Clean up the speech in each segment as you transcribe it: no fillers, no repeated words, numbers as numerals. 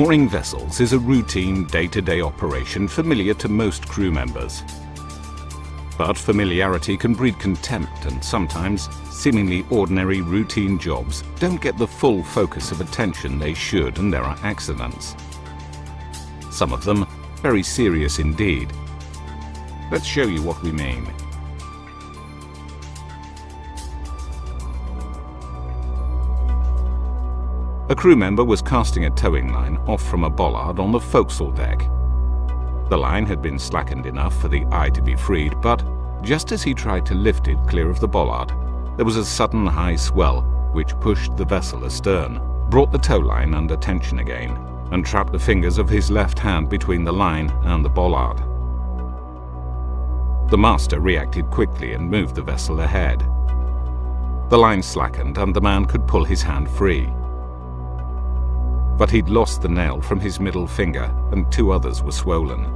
Mooring vessels is a routine day-to-day operation familiar to most crew members. But familiarity can breed contempt, and sometimes seemingly ordinary routine jobs don't get the full focus of attention they should, and there are accidents. Some of them very serious indeed. Let's show you what we mean. A crew member was casting a towing line off from a bollard on the forecastle deck. The line had been slackened enough for the eye to be freed, but just as he tried to lift it clear of the bollard, there was a sudden high swell which pushed the vessel astern, brought the tow line under tension again, and trapped the fingers of his left hand between the line and the bollard. The master reacted quickly and moved the vessel ahead. The line slackened and the man could pull his hand free. But he'd lost the nail from his middle finger, and 2 others were swollen.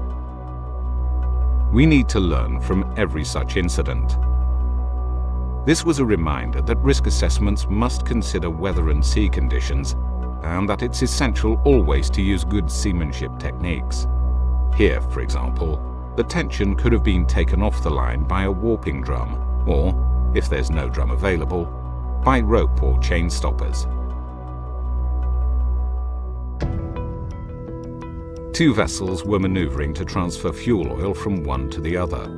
We need to learn from every such incident. This was a reminder that risk assessments must consider weather and sea conditions, and that it's essential always to use good seamanship techniques. Here, for example, the tension could have been taken off the line by a warping drum, or, if there's no drum available, by rope or chain stoppers. 2 vessels were maneuvering to transfer fuel oil from one to the other.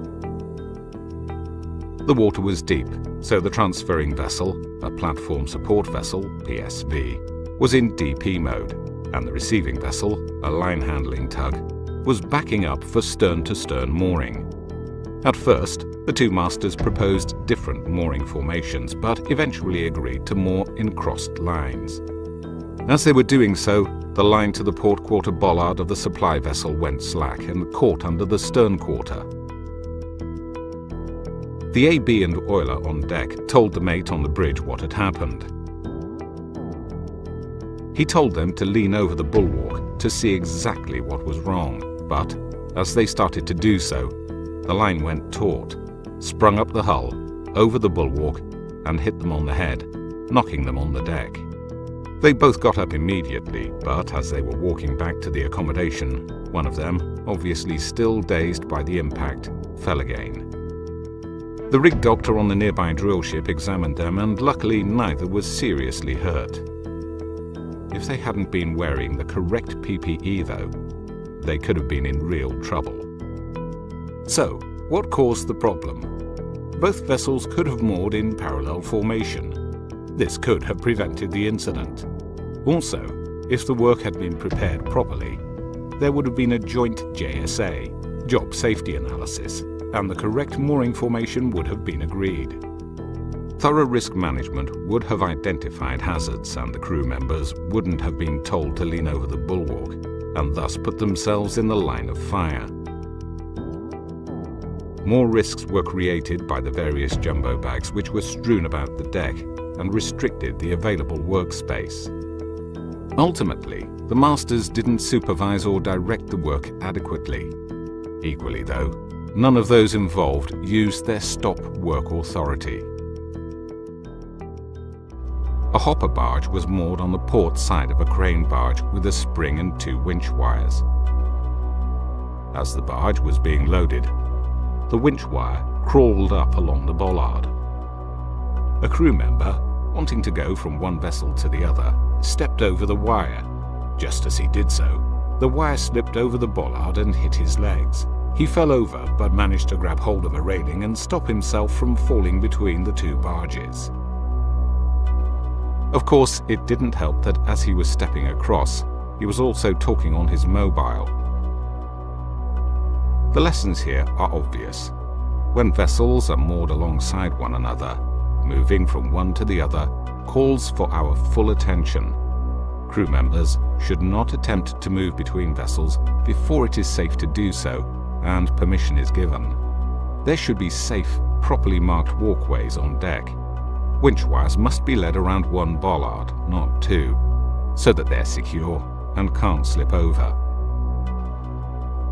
The water was deep, so the transferring vessel, a platform support vessel, PSV, was in DP mode, and the receiving vessel, a line handling tug, was backing up for stern-to-stern mooring. At first, the 2 masters proposed different mooring formations, but eventually agreed to moor in crossed lines. As they were doing so, the line to the port quarter bollard of the supply vessel went slack and caught under the stern quarter. The AB and oiler on deck told the mate on the bridge what had happened. He told them to lean over the bulwark to see exactly what was wrong, but as they started to do so, the line went taut, sprung up the hull, over the bulwark, and hit them on the head, knocking them on the deck. They both got up immediately, but as they were walking back to the accommodation, one of them, obviously still dazed by the impact, fell again. The rig doctor on the nearby drill ship examined them, and luckily neither was seriously hurt. If they hadn't been wearing the correct PPE though, they could have been in real trouble. So, what caused the problem? Both vessels could have moored in parallel formation. This could have prevented the incident. Also, if the work had been prepared properly, there would have been a joint JSA, job safety analysis, and the correct mooring formation would have been agreed. Thorough risk management would have identified hazards, and the crew members wouldn't have been told to lean over the bulwark, and thus put themselves in the line of fire. More risks were created by the various jumbo bags which were strewn about the deck and restricted the available workspace. Ultimately, the masters didn't supervise or direct the work adequately. Equally though, none of those involved used their stop work authority. A hopper barge was moored on the port side of a crane barge with a spring and 2 winch wires. As the barge was being loaded, the winch wire crawled up along the bollard. A crew member, wanting to go from one vessel to the other, stepped over the wire. Just as he did so, the wire slipped over the bollard and hit his legs. He fell over but managed to grab hold of a railing and stop himself from falling between the 2 barges. Of course, it didn't help that as he was stepping across, he was also talking on his mobile. The lessons here are obvious. When vessels are moored alongside one another, moving from one to the other calls for our full attention. Crew members should not attempt to move between vessels before it is safe to do so and permission is given. There should be safe, properly marked walkways on deck. Winch wires must be led around one bollard, not 2, so that they're secure and can't slip over.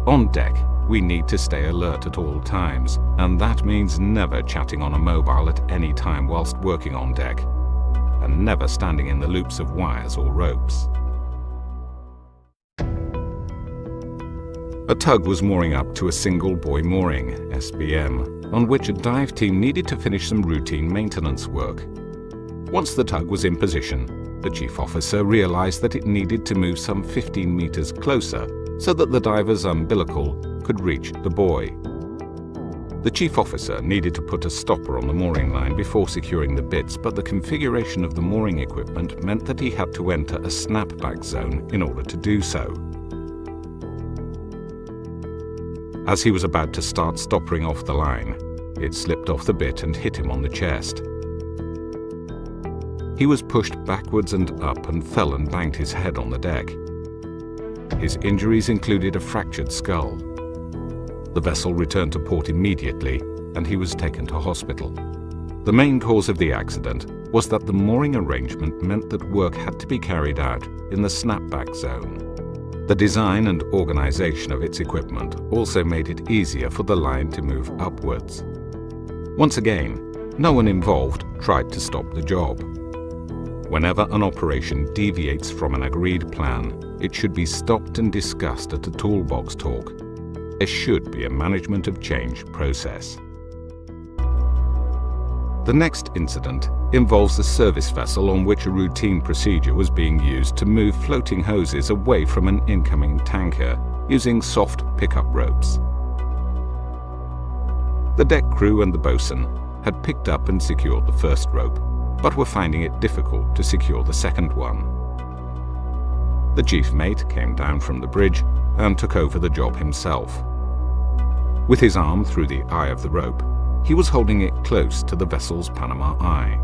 On deck, we need to stay alert at all times, and that means never chatting on a mobile at any time whilst working on deck, and never standing in the loops of wires or ropes. A tug was mooring up to a single buoy mooring, SBM, on which a dive team needed to finish some routine maintenance work. Once the tug was in position, the chief officer realized that it needed to move some 15 meters closer so that the diver's umbilical could reach the buoy. The chief officer needed to put a stopper on the mooring line before securing the bits, but the configuration of the mooring equipment meant that he had to enter a snapback zone in order to do so. As he was about to start stoppering off the line, it slipped off the bit and hit him on the chest. He was pushed backwards and up and fell and banged his head on the deck. His injuries included a fractured skull. The vessel returned to port immediately, and he was taken to hospital. The main cause of the accident was that the mooring arrangement meant that work had to be carried out in the snapback zone. The design and organization of its equipment also made it easier for the line to move upwards. Once again, no one involved tried to stop the job. Whenever an operation deviates from an agreed plan, it should be stopped and discussed at a toolbox talk. There should be a management of change process. The next incident involves a service vessel on which a routine procedure was being used to move floating hoses away from an incoming tanker using soft pickup ropes. The deck crew and the bosun had picked up and secured the first rope, but were finding it difficult to secure the second one. The chief mate came down from the bridge and took over the job himself. With his arm through the eye of the rope, he was holding it close to the vessel's Panama eye.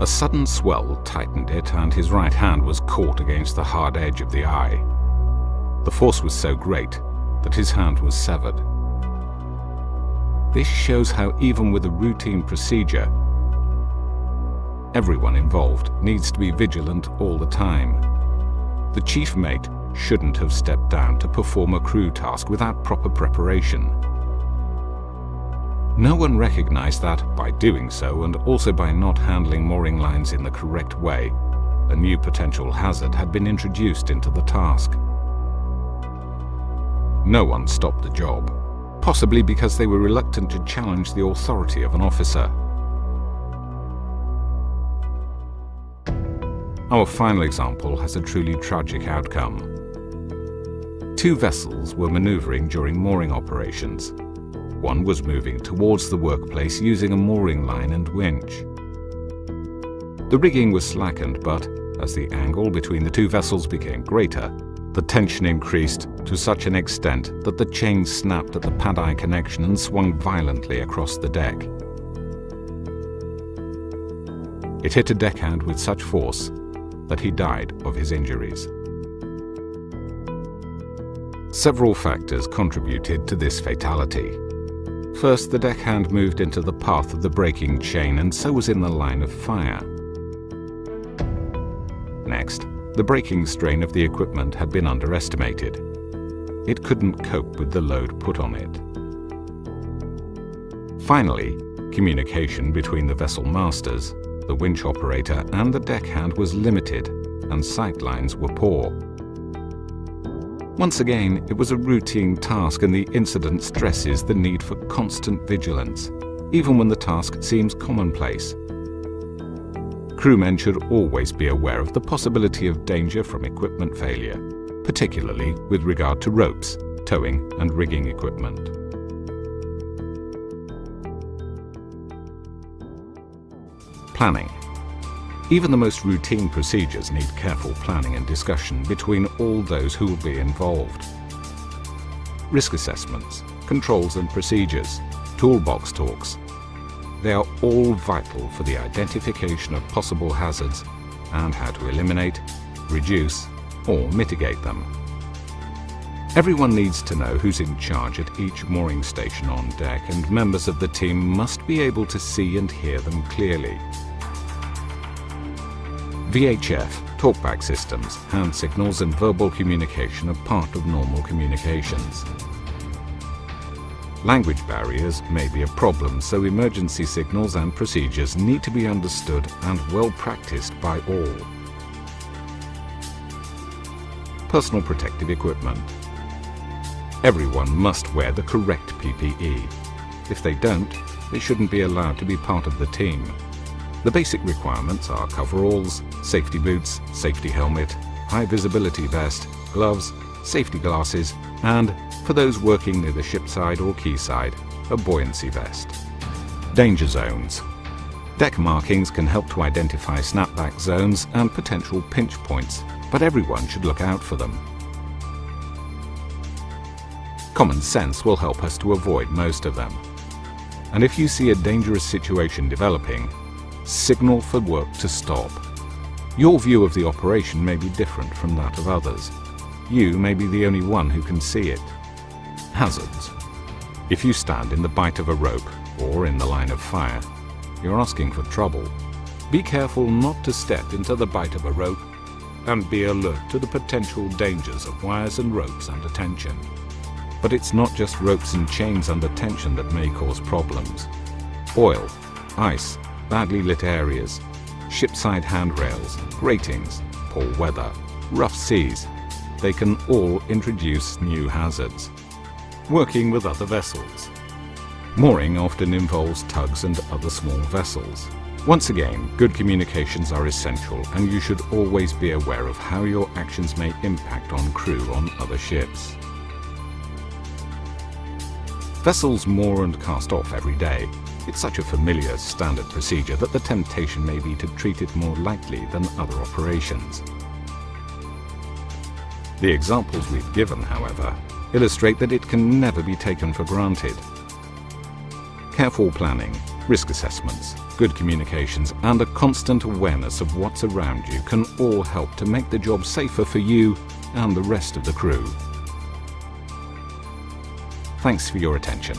A sudden swell tightened it, and his right hand was caught against the hard edge of the eye. The force was so great that his hand was severed. This shows how even with a routine procedure, everyone involved needs to be vigilant all the time. The chief mate shouldn't have stepped down to perform a crew task without proper preparation. No one recognized that by doing so, and also by not handling mooring lines in the correct way, a new potential hazard had been introduced into the task. No one stopped the job, possibly because they were reluctant to challenge the authority of an officer. Our final example has a truly tragic outcome. Two vessels were maneuvering during mooring operations. One was moving towards the workplace using a mooring line and winch. The rigging was slackened, but as the angle between the two vessels became greater, the tension increased to such an extent that the chain snapped at the pad-eye connection and swung violently across the deck. It hit a deckhand with such force that he died of his injuries. Several factors contributed to this fatality. First, the deckhand moved into the path of the braking chain and so was in the line of fire. Next, the braking strain of the equipment had been underestimated. It couldn't cope with the load put on it. Finally, communication between the vessel masters, the winch operator and the deckhand was limited, and sight lines were poor. Once again, it was a routine task, and the incident stresses the need for constant vigilance, even when the task seems commonplace. Crewmen should always be aware of the possibility of danger from equipment failure, particularly with regard to ropes, towing and rigging equipment. Planning. Even the most routine procedures need careful planning and discussion between all those who will be involved. Risk assessments, controls and procedures, toolbox talks. They are all vital for the identification of possible hazards and how to eliminate, reduce, or mitigate them. Everyone needs to know who's in charge at each mooring station on deck, and members of the team must be able to see and hear them clearly. VHF, talkback systems, hand signals and verbal communication are part of normal communications. Language barriers may be a problem, so emergency signals and procedures need to be understood and well practiced by all. Personal protective equipment. Everyone must wear the correct PPE. If they don't, they shouldn't be allowed to be part of the team. The basic requirements are coveralls, safety boots, safety helmet, high visibility vest, gloves, safety glasses, and, for those working near the shipside or quayside, a buoyancy vest. Danger zones. Deck markings can help to identify snapback zones and potential pinch points, but everyone should look out for them. Common sense will help us to avoid most of them. And if you see a dangerous situation developing, signal for work to stop. Your view of the operation may be different from that of others. You may be the only one who can see it. Hazards. If you stand in the bight of a rope or in the line of fire, you're asking for trouble. Be careful not to step into the bight of a rope, and be alert to the potential dangers of wires and ropes under tension. But it's not just ropes and chains under tension that may cause problems. Oil, ice, badly lit areas, shipside handrails, gratings, poor weather, rough seas, they can all introduce new hazards. Working with other vessels. Mooring often involves tugs and other small vessels. Once again, good communications are essential, and you should always be aware of how your actions may impact on crew on other ships. Vessels moor and cast off every day. It's such a familiar standard procedure that the temptation may be to treat it more lightly than other operations. The examples we've given, however, illustrate that it can never be taken for granted. Careful planning, risk assessments, good communications, and a constant awareness of what's around you can all help to make the job safer for you and the rest of the crew. Thanks for your attention.